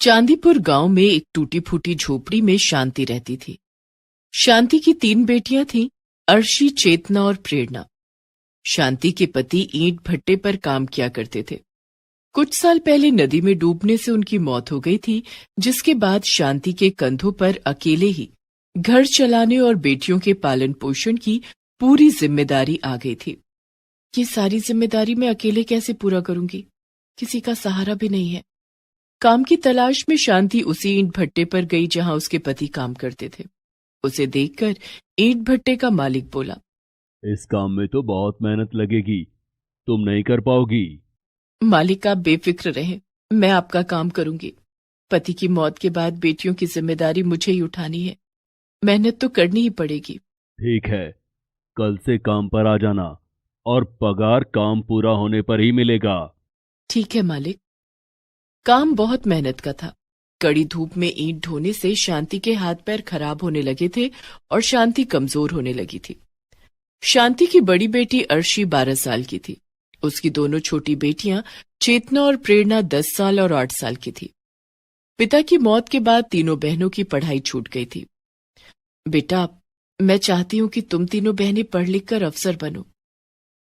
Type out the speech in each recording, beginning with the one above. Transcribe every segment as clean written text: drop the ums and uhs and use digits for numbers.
चांदीपुर गांव में एक टूटी फूटी झोपड़ी में शांति रहती थी। शांति की 3 बेटियां थीं, अर्शी, चेतना और प्रेरणा। शांति के पति ईंट भट्टे पर काम किया करते थे। कुछ साल पहले नदी में डूबने से उनकी मौत हो गई थी, जिसके बाद शांति के कंधों पर अकेले ही घर चलाने और बेटियों के पालन पोषण की पूरी जिम्मेदारी आ गई थी। ये सारी जिम्मेदारी मैं अकेले कैसे पूरा करूंगी? किसी का सहारा भी नहीं है। काम की तलाश में शांति उसी ईंट भट्टे पर गई जहां उसके पति काम करते थे। उसे देखकर ईंट भट्टे का मालिक बोला, इस काम में तो बहुत मेहनत लगेगी, तुम नहीं कर पाओगी। मालिक, आप बेफिक्र रहें, मैं आपका काम करूंगी। पति की मौत के बाद बेटियों की जिम्मेदारी मुझे ही उठानी है। मेहनत तो करनी ही पड़ेगी। ठीक है, कल से काम पर आ जाना और पगार काम पूरा होने पर ही मिलेगा। ठीक है मालिक। काम बहुत मेहनत का था। कड़ी धूप में ईंट ढोने से शांति के हाथ पैर खराब होने लगे थे और शांति कमजोर होने लगी थी। शांति की बड़ी बेटी अर्शी 12 साल की थी। उसकी दोनों छोटी बेटियां चेतना और प्रेरणा 10 साल और 8 साल की थी। पिता की मौत के बाद तीनों बहनों की पढ़ाई छूट गई थी। बेटा, मैं चाहती हूँ कि तुम तीनों बहनें पढ़ लिख कर अफसर बनो।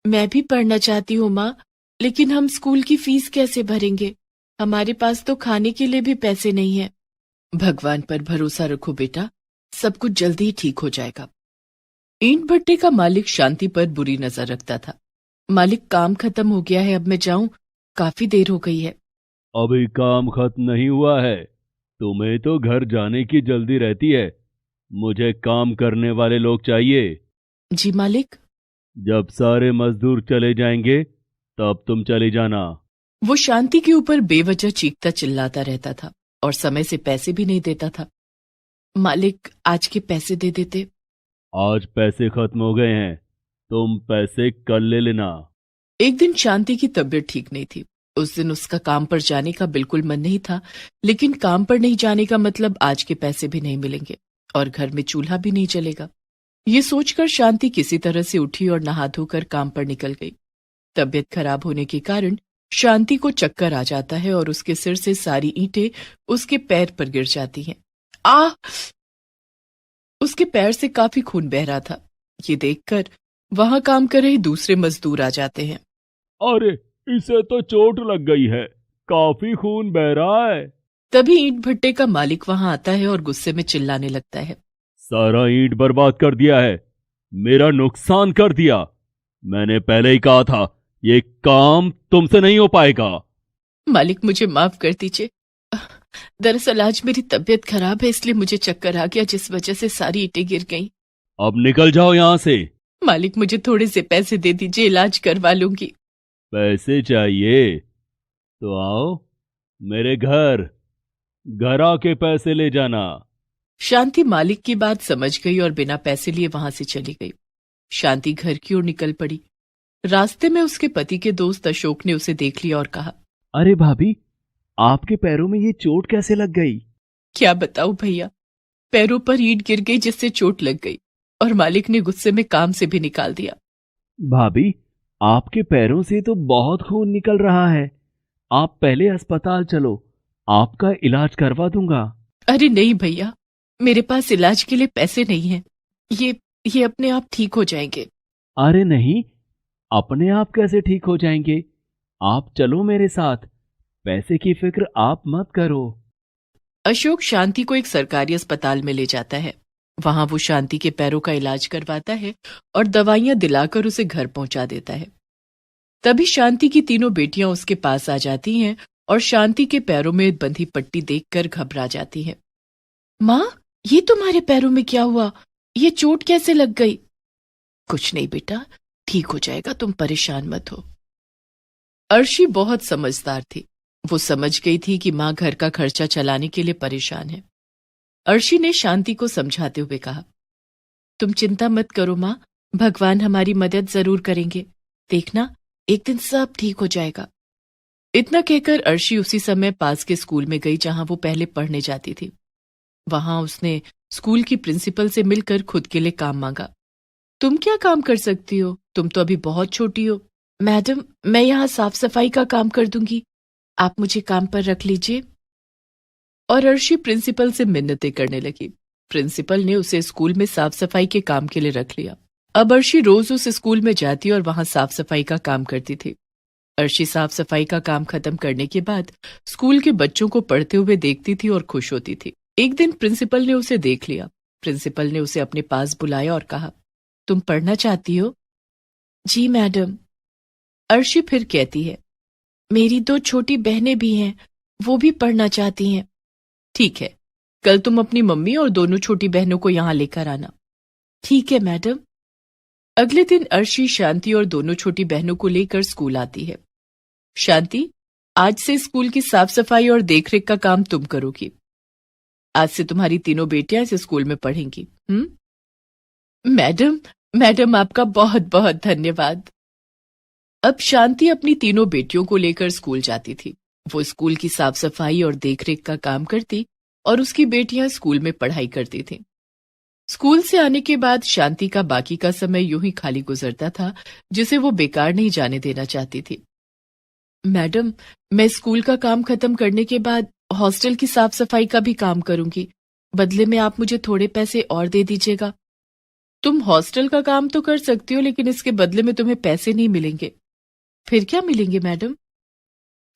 मैं भी पढ़ना चाहती हूँ माँ, लेकिन हम स्कूल की फीस कैसे भरेंगे? हमारे पास तो खाने के लिए भी पैसे नहीं है। भगवान पर भरोसा रखो बेटा, सब कुछ जल्दी ही ठीक हो जाएगा। ईंट भट्टे का मालिक शांति पर बुरी नजर रखता था। मालिक, काम खत्म हो गया है, अब मैं जाऊं? काफी देर हो गई है। अभी काम खत्म नहीं हुआ है, तुम्हें तो घर जाने की जल्दी रहती है। मुझे काम करने वाले लोग चाहिए। जी मालिक। जब सारे मजदूर चले जाएंगे तब तुम चली जाना। वो शांति के ऊपर बेवजह चीखता चिल्लाता रहता था और समय से पैसे भी नहीं देता था। मालिक, आज के पैसे दे देते। आज पैसे खत्म हो गए हैं, तुम पैसे कल ले लेना। एक दिन शांति की तबीयत ठीक नहीं थी। उस दिन उसका काम पर जाने का बिल्कुल मन नहीं था, लेकिन काम पर नहीं जाने का मतलब आज के पैसे भी नहीं मिलेंगे और घर में चूल्हा भी नहीं चलेगा। ये सोचकर शांति किसी तरह से उठी और नहा धोकर काम पर निकल गई। तबीयत खराब होने के कारण शांति को चक्कर आ जाता है और उसके सिर से सारी ईंटें उसके पैर पर गिर जाती हैं। आ! उसके पैर से काफी खून बह रहा था। ये देखकर वहां काम कर रहे दूसरे मजदूर आ जाते हैं। अरे, इसे तो चोट लग गई है, काफी खून बह रहा है। तभी ईंट भट्टे का मालिक वहां आता है और गुस्से में चिल्लाने लगता है, सारा ईंट बर्बाद कर दिया है, मेरा नुकसान कर दिया। मैंने पहले ही कहा था ये काम तुमसे नहीं हो पाएगा। मालिक, मुझे माफ कर दीजिए। दरअसल आज मेरी तबीयत खराब है, इसलिए मुझे चक्कर आ गया, जिस वजह से सारी ईंटें गिर गईं। अब निकल जाओ यहाँ से। मालिक, मुझे थोड़े से पैसे दे दीजिए, इलाज करवा लूंगी। पैसे चाहिए तो आओ मेरे घर, घर आके पैसे ले जाना। शांति मालिक की बात समझ गई और बिना पैसे लिए वहां से चली गई। शांति घर की ओर निकल पड़ी। रास्ते में उसके पति के दोस्त अशोक ने उसे देख लिया और कहा, अरे भाभी, आपके पैरों में ये चोट कैसे लग गई? क्या बताऊं भैया, पैरों पर ईंट गिर गई जिससे चोट लग गई और मालिक ने गुस्से में काम से भी निकाल दिया। भाभी, आपके पैरों से तो बहुत खून निकल रहा है, आप पहले अस्पताल चलो, आपका इलाज करवा दूंगा। अरे नहीं भैया, मेरे पास इलाज के लिए पैसे नहीं हैं। ये अपने आप ठीक हो जाएंगे। अरे नहीं, अपने आप कैसे ठीक हो जाएंगे? आप चलो मेरे साथ, पैसे की फिक्र आप मत करो। अशोक शांति को एक सरकारी अस्पताल में ले जाता है। वहां वो शांति के पैरों का इलाज करवाता है और दवाइयां दिलाकर उसे घर पहुंचा देता है। तभी शांति की तीनों बेटियां उसके पास आ जाती हैं और शांति के पैरों में बंधी पट्टी देखकर घबरा जाती हैं। माँ, ये तुम्हारे पैरों में क्या हुआ? ये चोट कैसे लग गई? कुछ नहीं बेटा, ठीक हो जाएगा, तुम परेशान मत हो। अर्शी बहुत समझदार थी। वो समझ गई थी कि माँ घर का खर्चा चलाने के लिए परेशान है। अर्शी ने शांति को समझाते हुए कहा, तुम चिंता मत करो माँ, भगवान हमारी मदद जरूर करेंगे। देखना, एक दिन सब ठीक हो जाएगा। इतना कहकर अर्शी उसी समय पास के स्कूल में गई जहां वो पहले पढ़ने जाती थी। वहां उसने स्कूल की प्रिंसिपल से मिलकर खुद के लिए काम मांगा। तुम क्या काम कर सकती हो? तुम तो अभी बहुत छोटी हो। मैडम, मैं यहाँ साफ सफाई का काम कर दूंगी, आप मुझे काम पर रख लीजिए। और अर्शी प्रिंसिपल से मिन्नतें करने लगी। प्रिंसिपल ने उसे स्कूल में साफ सफाई के काम के लिए रख लिया। अब अर्शी रोज उस स्कूल में जाती और वहां साफ सफाई का काम करती थी। अर्शी साफ सफाई का काम खत्म करने के बाद स्कूल के बच्चों को पढ़ते हुए देखती थी और खुश होती थी। एक दिन प्रिंसिपल ने उसे देख लिया। प्रिंसिपल ने उसे अपने पास बुलाया और कहा, तुम पढ़ना चाहती हो? जी मैडम। अर्शी फिर कहती है, मेरी 2 छोटी बहनें भी हैं, वो भी पढ़ना चाहती हैं। ठीक है, कल तुम अपनी मम्मी और दोनों छोटी बहनों को यहाँ लेकर आना। ठीक है मैडम। अगले दिन अर्शी शांति और दोनों छोटी बहनों को लेकर स्कूल आती है। शांति, आज से स्कूल की साफ सफाई और देखरेख का काम तुम करोगी। आज से तुम्हारी तीनों बेटियां इस स्कूल में पढ़ेंगी। मैडम आपका बहुत बहुत धन्यवाद। अब शांति अपनी तीनों बेटियों को लेकर स्कूल जाती थी। वो स्कूल की साफ सफाई और देखरेख का काम करती और उसकी बेटियां स्कूल में पढ़ाई करती थीं। स्कूल से आने के बाद शांति का बाकी का समय यूं ही खाली गुजरता था, जिसे वो बेकार नहीं जाने देना चाहती थी। मैडम, मैं स्कूल का काम खत्म करने के बाद हॉस्टल की साफ सफाई का भी काम करूंगी। बदले में आप मुझे थोड़े पैसे और दे दीजिएगा। तुम हॉस्टल का काम तो कर सकती हो, लेकिन इसके बदले में तुम्हें पैसे नहीं मिलेंगे। फिर क्या मिलेंगे मैडम?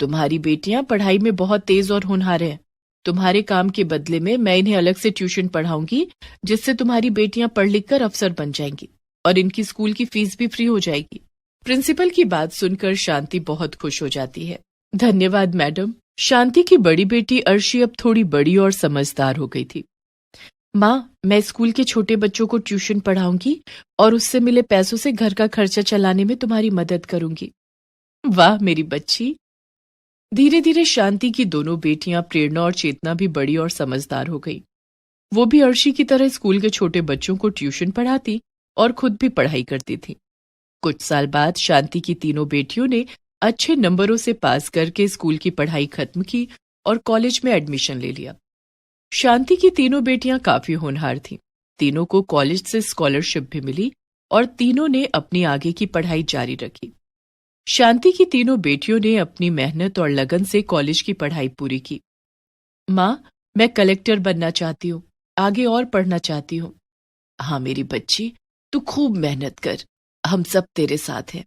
तुम्हारी बेटियां पढ़ाई में बहुत तेज और होनहार हैं। तुम्हारे काम के बदले में मैं इन्हें अलग से ट्यूशन पढ़ाऊंगी, जिससे तुम्हारी बेटियां पढ़ लिख कर अफसर बन जाएंगी और इनकी स्कूल की फीस भी फ्री हो जाएगी। प्रिंसिपल की बात सुनकर शांति बहुत खुश हो जाती है। धन्यवाद मैडम। शांति की बड़ी बेटी अर्शी अब थोड़ी बड़ी और समझदार हो गई थी। माँ, मैं स्कूल के छोटे बच्चों को ट्यूशन पढ़ाऊंगी और उससे मिले पैसों से घर का खर्चा चलाने में तुम्हारी मदद करूंगी। वाह मेरी बच्ची। धीरे धीरे शांति की दोनों बेटियां प्रेरणा और चेतना भी बड़ी और समझदार हो गई। वो भी अर्शी की तरह स्कूल के छोटे बच्चों को ट्यूशन पढ़ाती और खुद भी पढ़ाई करती थी। कुछ साल बाद शांति की तीनों बेटियों ने अच्छे नंबरों से पास करके स्कूल की पढ़ाई खत्म की और कॉलेज में एडमिशन ले लिया। शांति की तीनों बेटियां काफी होनहार थीं। तीनों को कॉलेज से स्कॉलरशिप भी मिली और तीनों ने अपनी आगे की पढ़ाई जारी रखी। शांति की तीनों बेटियों ने अपनी मेहनत और लगन से कॉलेज की पढ़ाई पूरी की। माँ, मैं कलेक्टर बनना चाहती हूँ, आगे और पढ़ना चाहती हूँ। हाँ मेरी बच्ची, तू खूब मेहनत कर, हम सब तेरे साथ हैं।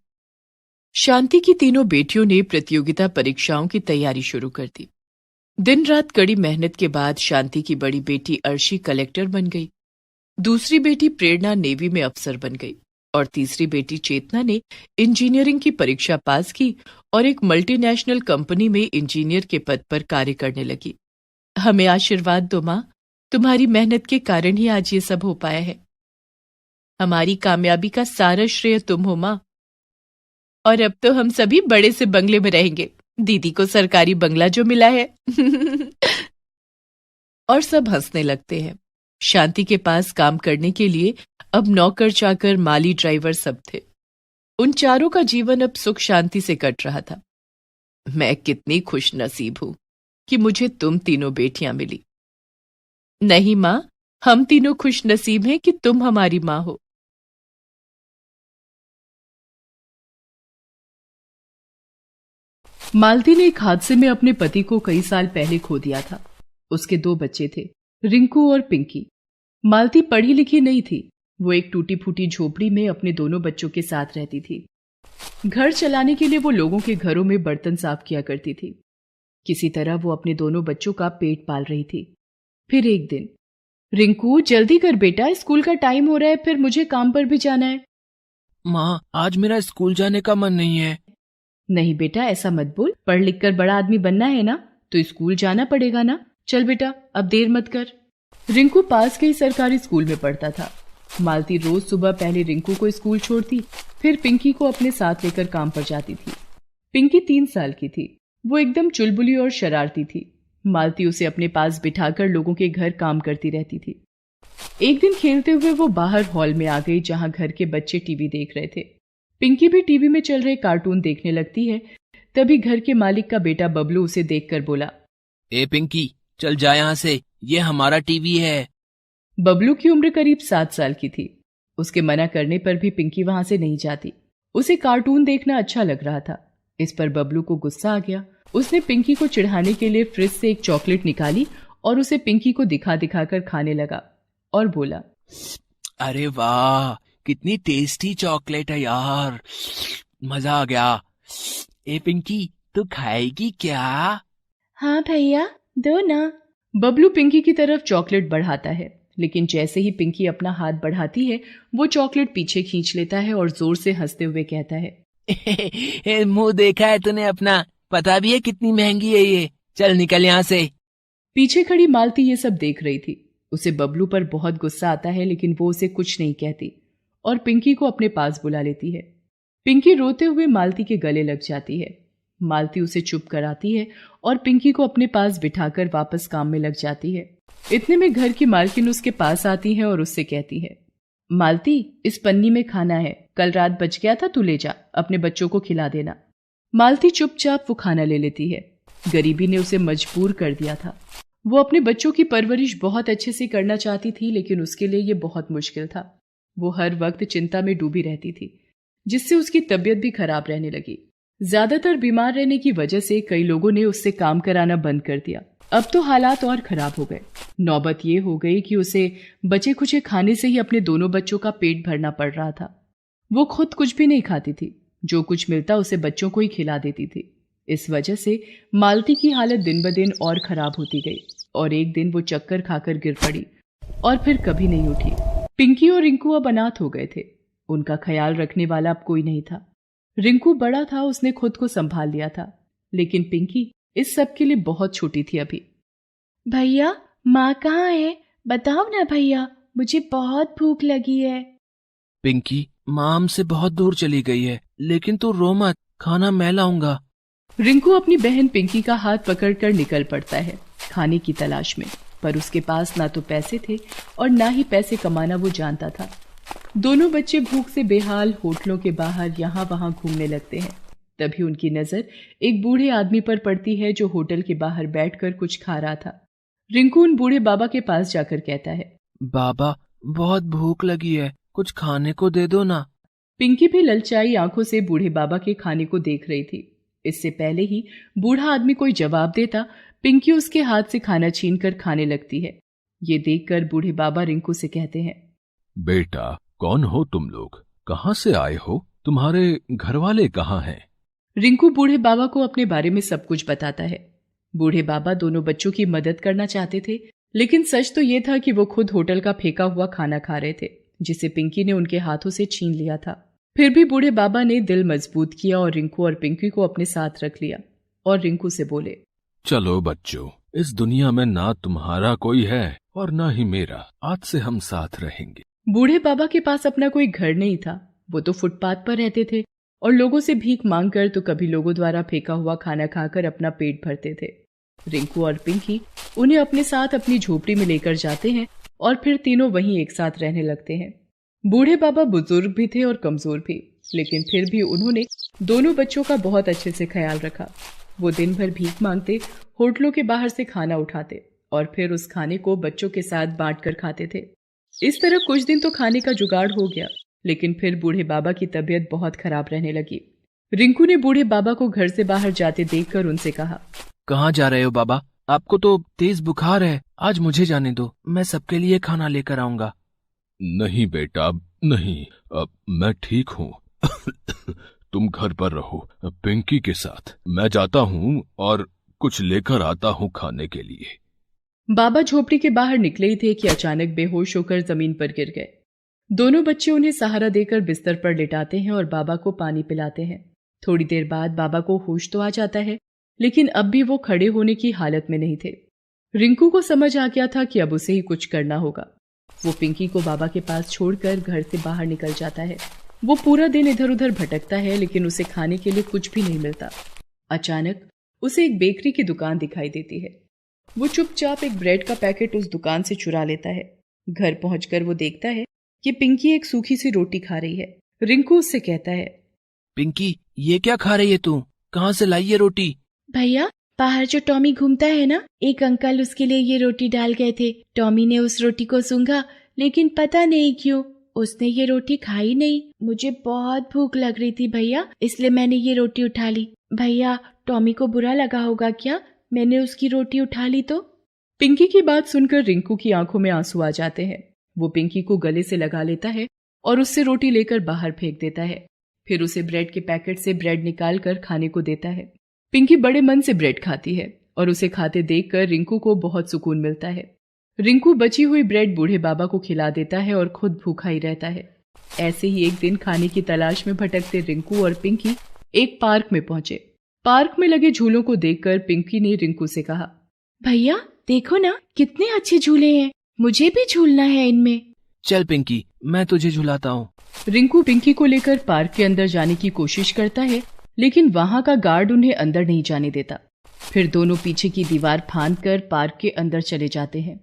शांति की तीनों बेटियों ने प्रतियोगिता परीक्षाओं की तैयारी शुरू कर दी। दिन रात कड़ी मेहनत के बाद शांति की बड़ी बेटी अर्शी कलेक्टर बन गई। दूसरी बेटी प्रेरणा नेवी में अफसर बन गई और तीसरी बेटी चेतना ने इंजीनियरिंग की परीक्षा पास की और एक मल्टीनेशनल कंपनी में इंजीनियर के पद पर कार्य करने लगी। हमें आशीर्वाद दो माँ, तुम्हारी मेहनत के कारण ही आज ये सब हो पाया है। हमारी कामयाबी का सारा श्रेय तुम हो माँ। और अब तो हम सभी बड़े से बंगले में रहेंगे। दीदी को सरकारी बंगला जो मिला है। और सब हंसने लगते हैं। शांति के पास काम करने के लिए अब नौकर चाकर माली ड्राइवर सब थे। उन चारों का जीवन अब सुख शांति से कट रहा था। मैं कितनी खुश नसीब हूं कि मुझे तुम तीनों बेटियां मिली। नहीं मां, हम तीनों खुश नसीब हैं कि तुम हमारी मां हो। मालती ने एक हादसे में अपने पति को कई साल पहले खो दिया था। उसके 2 बच्चे थे, रिंकू और पिंकी। मालती पढ़ी लिखी नहीं थी। वो एक टूटी फूटी झोपड़ी में अपने दोनों बच्चों के साथ रहती थी। घर चलाने के लिए वो लोगों के घरों में बर्तन साफ किया करती थी। किसी तरह वो अपने दोनों बच्चों का पेट पाल रही थी। फिर एक दिन, रिंकू जल्दी कर बेटा, स्कूल का टाइम हो रहा है, फिर मुझे काम पर भी जाना है। माँ, आज मेरा स्कूल जाने का मन नहीं है। नहीं बेटा, ऐसा मत बोल। पढ़ लिख कर बड़ा आदमी बनना है ना, तो स्कूल जाना पड़ेगा ना। चल बेटा, अब देर मत कर। रिंकू पास के ही सरकारी स्कूल में पढ़ता था। मालती रोज सुबह पहले रिंकू को स्कूल छोड़ती, फिर पिंकी को अपने साथ लेकर काम पर जाती थी। पिंकी 3 साल की थी। वो एकदम चुलबुली और शरारती थी। मालती उसे अपने पास बिठाकर लोगों के घर काम करती रहती थी। एक दिन खेलते हुए वो बाहर हॉल में आ गई, जहां घर के बच्चे टीवी देख रहे थे। पिंकी भी टीवी में चल रहे कार्टून देखने लगती है। तभी घर के मालिक का बेटा बबलू उसे देखकर बोला, ए पिंकी, चल जा यहाँ से, ये हमारा टीवी है। बबलू की उम्र करीब 7 साल की थी। उसके मना करने पर भी पिंकी वहां से नहीं जाती। उसे कार्टून देखना अच्छा लग रहा था। इस पर बबलू को गुस्सा आ गया। उसने पिंकी को चिढ़ाने के लिए फ्रिज से एक चॉकलेट निकाली और उसे पिंकी को दिखा दिखाकर खाने लगा और बोला, अरे वाह, कितनी टेस्टी चॉकलेट है यार, मजा आ गया। ए पिंकी, तू खाएगी क्या? हाँ भैया, दो ना। बबलू पिंकी की तरफ चॉकलेट बढ़ाता है, लेकिन जैसे ही पिंकी अपना हाथ बढ़ाती है वो चॉकलेट पीछे खींच लेता है और जोर से हंसते हुए कहता है, मुंह देखा है तूने अपना, पता भी है कितनी महंगी है ये, चल निकल यहाँ से। पीछे खड़ी मालती ये सब देख रही थी। उसे बबलू पर बहुत गुस्सा आता है, लेकिन वो उसे कुछ नहीं कहती और पिंकी को अपने पास बुला लेती है। पिंकी रोते हुए मालती के गले लग जाती है। मालती उसे चुप कराती है और पिंकी को अपने पास बिठाकर वापस काम में लग जाती है। इतने में घर की मालकिन उसके पास आती है और उससे कहती है, मालती, इस पन्नी में खाना है, कल रात बच गया था, तू ले जा, अपने बच्चों को खिला देना। मालती चुपचाप वो खाना ले लेती है। गरीबी ने उसे मजबूर कर दिया था। वो अपने बच्चों की परवरिश बहुत अच्छे से करना चाहती थी, लेकिन उसके लिए ये बहुत मुश्किल था। वो हर वक्त चिंता में डूबी रहती थी, जिससे उसकी तबीयत भी खराब रहने लगी। ज्यादातर बीमार रहने की वजह से कई लोगों ने उससे काम कराना बंद कर दिया। अब तो हालात और खराब हो गए। नौबत ये हो गई कि उसे बचे खुचे खाने से ही अपने दोनों बच्चों का पेट भरना पड़ रहा था। वो खुद कुछ भी नहीं खाती थी, जो कुछ मिलता उसे बच्चों को ही खिला देती थी। इस वजह से मालती की हालत दिन ब दिन और खराब होती गई और एक दिन वो चक्कर खाकर गिर पड़ी और फिर कभी नहीं उठी। पिंकी और रिंकू अब अनाथ हो गए थे। उनका ख्याल रखने वाला अब कोई नहीं था। रिंकू बड़ा था, उसने खुद को संभाल लिया था, लेकिन पिंकी इस सब के लिए बहुत छोटी थी अभी। भैया, माँ कहाँ है? बताओ ना भैया, मुझे बहुत भूख लगी है। पिंकी, माँ हमसे बहुत दूर चली गई है, लेकिन तू रो मत, खाना मैं लाऊंगा। रिंकू अपनी बहन पिंकी का हाथ पकड़कर निकल पड़ता है खाने की तलाश में, पर उसके पास ना तो पैसे थे और ना ही पैसे कमाना वो जानता था। दोनों बच्चे भूख से बेहाल होटलों के बाहर यहाँ वहां घूमने लगते हैं। तभी उनकी नजर एक बूढ़े आदमी पर पड़ती है जो होटल के बाहर बैठकर कुछ खा रहा था। रिंकू उन बूढ़े बाबा के पास जाकर कहता है, बाबा, बहुत भूख लगी है, कुछ खाने को दे दो ना। पिंकी भी ललचाई आंखों से बूढ़े बाबा के खाने को देख रही थी। इससे पहले ही बूढ़ा आदमी कोई जवाब देता, पिंकी उसके हाथ से खाना छीनकर खाने लगती है। ये देखकर बूढ़े बाबा रिंकू से कहते हैं, बेटा, कौन हो तुम लोग? कहाँ से आए हो? तुम्हारे घर वाले कहाँ हैं? रिंकू बूढ़े बाबा को अपने बारे में सब कुछ बताता है। बूढ़े बाबा दोनों बच्चों की मदद करना चाहते थे, लेकिन सच तो ये था कि वो खुद होटल का फेंका हुआ खाना खा रहे थे, जिसे पिंकी ने उनके हाथों से छीन लिया था। फिर भी बूढ़े बाबा ने दिल मजबूत किया और रिंकू और पिंकी को अपने साथ रख लिया और रिंकू से बोले, चलो बच्चों, इस दुनिया में ना तुम्हारा कोई है और ना ही मेरा, आज से हम साथ रहेंगे। बूढ़े बाबा के पास अपना कोई घर नहीं था। वो तो फुटपाथ पर रहते थे और लोगों से भीख मांगकर तो कभी लोगों द्वारा फेंका हुआ खाना खाकर अपना पेट भरते थे। रिंकू और पिंकी उन्हें अपने साथ अपनी झोपड़ी में लेकर जाते हैं और फिर तीनों वहीं एक साथ रहने लगते हैं। बूढ़े बाबा बुजुर्ग भी थे और कमजोर भी, लेकिन फिर भी उन्होंने दोनों बच्चों का बहुत अच्छे से ख्याल रखा। वो दिन भर भीख मांगते, होटलों के बाहर से खाना उठाते और फिर उस खाने को बच्चों के साथ बांटकर खाते थे। इस तरह कुछ दिन तो खाने का जुगाड़ हो गया, लेकिन फिर बूढ़े बाबा की तबीयत बहुत खराब रहने लगी। रिंकू ने बूढ़े बाबा को घर से बाहर जाते देखकर उनसे कहा, कहाँ जा रहे हो बाबा? आपको तो तेज बुखार है, आज मुझे जाने दो, मैं सबके लिए खाना लेकर आऊंगा। नहीं बेटा, नहीं, मैं ठीक हूँ। तुम घर पर रहो पिंकी के साथ, मैं जाता हूँ और कुछ लेकर आता हूँ खाने के लिए। बाबा झोपड़ी के बाहर निकले ही थे कि अचानक बेहोश होकर जमीन पर गिर गए। दोनों बच्चे उन्हें सहारा देकर बिस्तर पर लिटाते हैं और बाबा को पानी पिलाते हैं। थोड़ी देर बाद बाबा को होश तो आ जाता है, लेकिन अब भी वो खड़े होने की हालत में नहीं थे। रिंकू को समझ आ गया था कि अब उसे ही कुछ करना होगा। वो पिंकी को बाबा के पास छोड़कर घर से बाहर निकल जाता है। वो पूरा दिन इधर उधर भटकता है, लेकिन उसे खाने के लिए कुछ भी नहीं मिलता। अचानक उसे एक बेकरी की दुकान दिखाई देती है। वो चुपचाप एक ब्रेड का पैकेट उस दुकान से चुरा लेता है। घर पहुंचकर वो देखता है कि पिंकी एक सूखी सी रोटी खा रही है। रिंकू उससे कहता है, पिंकी, ये क्या खा रही है तू? कहाँ से लाई ये रोटी? भैया, बाहर जो टॉमी घूमता है ना, एक अंकल उसके लिए ये रोटी डाल गए थे। टॉमी ने उस रोटी को सूंघा, लेकिन पता नहीं क्यों उसने ये रोटी खाई नहीं। मुझे बहुत भूख लग रही थी भैया, इसलिए मैंने ये रोटी उठा ली। भैया, टॉमी को बुरा लगा होगा क्या? मैंने उसकी रोटी उठा ली तो? पिंकी की बात सुनकर रिंकू की आंखों में आंसू आ जाते हैं। वो पिंकी को गले से लगा लेता है और उससे रोटी लेकर बाहर फेंक देता है। फिर उसे ब्रेड के पैकेट से ब्रेड निकाल कर खाने को देता है। पिंकी बड़े मन से ब्रेड खाती है और उसे खाते देखकर रिंकू को बहुत सुकून मिलता है। रिंकू बची हुई ब्रेड बूढ़े बाबा को खिला देता है और खुद भूखा ही रहता है। ऐसे ही एक दिन खाने की तलाश में भटकते रिंकू और पिंकी एक पार्क में पहुंचे। पार्क में लगे झूलों को देखकर पिंकी ने रिंकू से कहा, भैया देखो ना कितने अच्छे झूले हैं, मुझे भी झूलना है इनमें। चल पिंकी, मैं तुझे झुलाता हूँ। रिंकू पिंकी को लेकर पार्क के अंदर जाने की कोशिश करता है, लेकिन वहां का गार्ड उन्हें अंदर नहीं जाने देता। फिर दोनों पीछे की दीवार फांदकर पार्क के अंदर चले जाते हैं।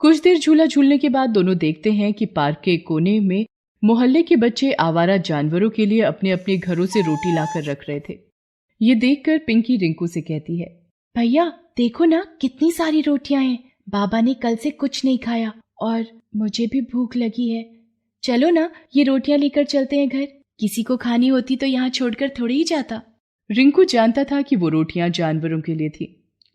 कुछ देर झूला झूलने के बाद दोनों देखते हैं कि पार्क के कोने में मोहल्ले के बच्चे आवारा जानवरों के लिए अपने अपने घरों से रोटी लाकर रख रहे थे। ये देखकर पिंकी रिंकू से कहती है, भैया देखो ना कितनी सारी रोटियां हैं, बाबा ने कल से कुछ नहीं खाया और मुझे भी भूख लगी है। चलो ना ये रोटियां लेकर चलते हैं घर, किसी को खानी होती तो यहाँ छोड़कर थोड़ी ही जाता। रिंकू जानता था कि वो रोटियां जानवरों के लिए थी,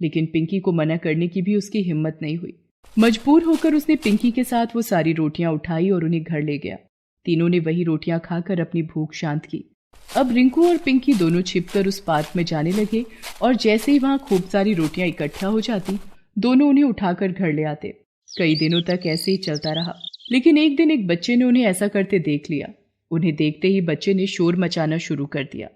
लेकिन पिंकी को मना करने की भी उसकी हिम्मत नहीं हुई। मजबूर होकर उसने पिंकी के साथ वो सारी रोटियां उठाई और उन्हें घर ले गया। तीनों ने वही रोटियां खाकर अपनी भूख शांत की। अब रिंकू और पिंकी दोनों छिपकर उस पार्क में जाने लगे और जैसे ही वहां खूब सारी रोटियां इकट्ठा हो जाती, दोनों उन्हें उठाकर घर ले आते। कई दिनों तक ऐसे ही चलता रहा, लेकिन एक दिन एक बच्चे ने उन्हें ऐसा करते देख लिया। उन्हें देखते ही बच्चे ने शोर मचाना शुरू कर दिया।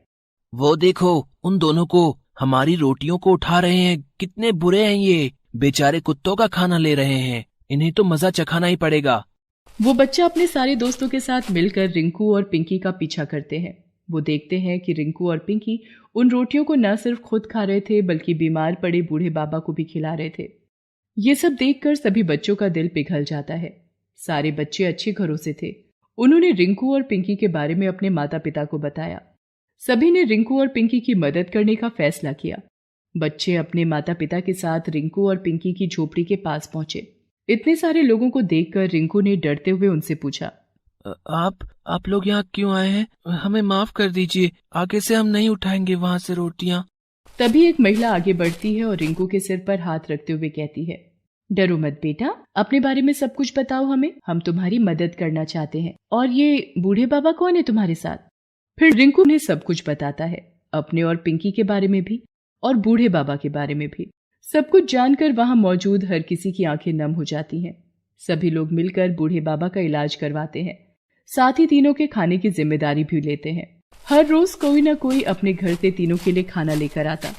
वो देखो, उन दोनों को हमारी रोटियों को उठा रहे हैं, कितने बुरे हैं ये, बेचारे कुत्तों का खाना ले रहे हैं, इन्हें तो मजा चखाना ही पड़ेगा। वो बच्चा अपने सारे दोस्तों के साथ मिलकर रिंकू और पिंकी का पीछा करते हैं। वो देखते हैं कि रिंकू और पिंकी उन रोटियों को न सिर्फ खुद खा रहे थे, बल्कि बीमार पड़े बूढ़े बाबा को भी खिला रहे थे। ये सब देखकर सभी बच्चों का दिल पिघल जाता है। सारे बच्चे अच्छे घरों से थे। उन्होंने रिंकू और पिंकी के बारे में अपने माता पिता को बताया। सभी ने रिंकू और पिंकी की मदद करने का फैसला किया। बच्चे अपने माता पिता के साथ रिंकू और पिंकी की झोपड़ी के पास पहुंचे। इतने सारे लोगों को देखकर रिंकू ने डरते हुए उनसे पूछा, आप लोग यहाँ क्यों आए हैं? हमें माफ कर दीजिए, आगे से हम नहीं उठाएंगे वहाँ से रोटियाँ। तभी एक महिला आगे बढ़ती है और रिंकू के सिर पर हाथ रखते हुए कहती है, डरो मत बेटा, अपने बारे में सब कुछ बताओ हमें, हम तुम्हारी मदद करना चाहते हैं। और ये बूढ़े बाबा कौन है तुम्हारे साथ? फिर रिंकू ने सब कुछ बताता है, अपने और पिंकी के बारे में भी और बूढ़े बाबा के बारे में भी। सब कुछ जानकर वहां मौजूद हर किसी की आंखें नम हो जाती हैं। सभी लोग मिलकर बूढ़े बाबा का इलाज करवाते हैं, साथ ही तीनों के खाने की जिम्मेदारी भी लेते हैं। हर रोज कोई ना कोई अपने घर से तीनों के लिए खाना लेकर आता।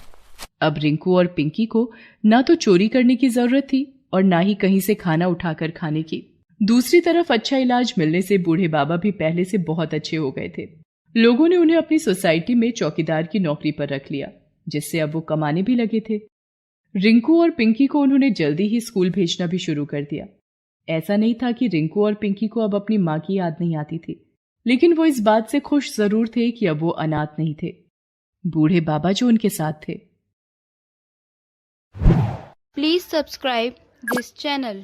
अब रिंकू और पिंकी को ना तो चोरी करने की जरूरत थी और ना ही कहीं से खाना उठाकर खाने की। दूसरी तरफ अच्छा इलाज मिलने से बूढ़े बाबा भी पहले से बहुत अच्छे हो गए थे। लोगों ने उन्हें अपनी सोसाइटी में चौकीदार की नौकरी पर रख लिया, जिससे अब वो कमाने भी लगे थे। रिंकू और पिंकी को उन्होंने जल्दी ही स्कूल भेजना भी शुरू कर दिया। ऐसा नहीं था कि रिंकू और पिंकी को अब अपनी माँ की याद नहीं आती थी, लेकिन वो इस बात से खुश जरूर थे कि अब वो अनाथ नहीं थे। बूढ़े बाबा जो उनके साथ थे। Please subscribe this channel.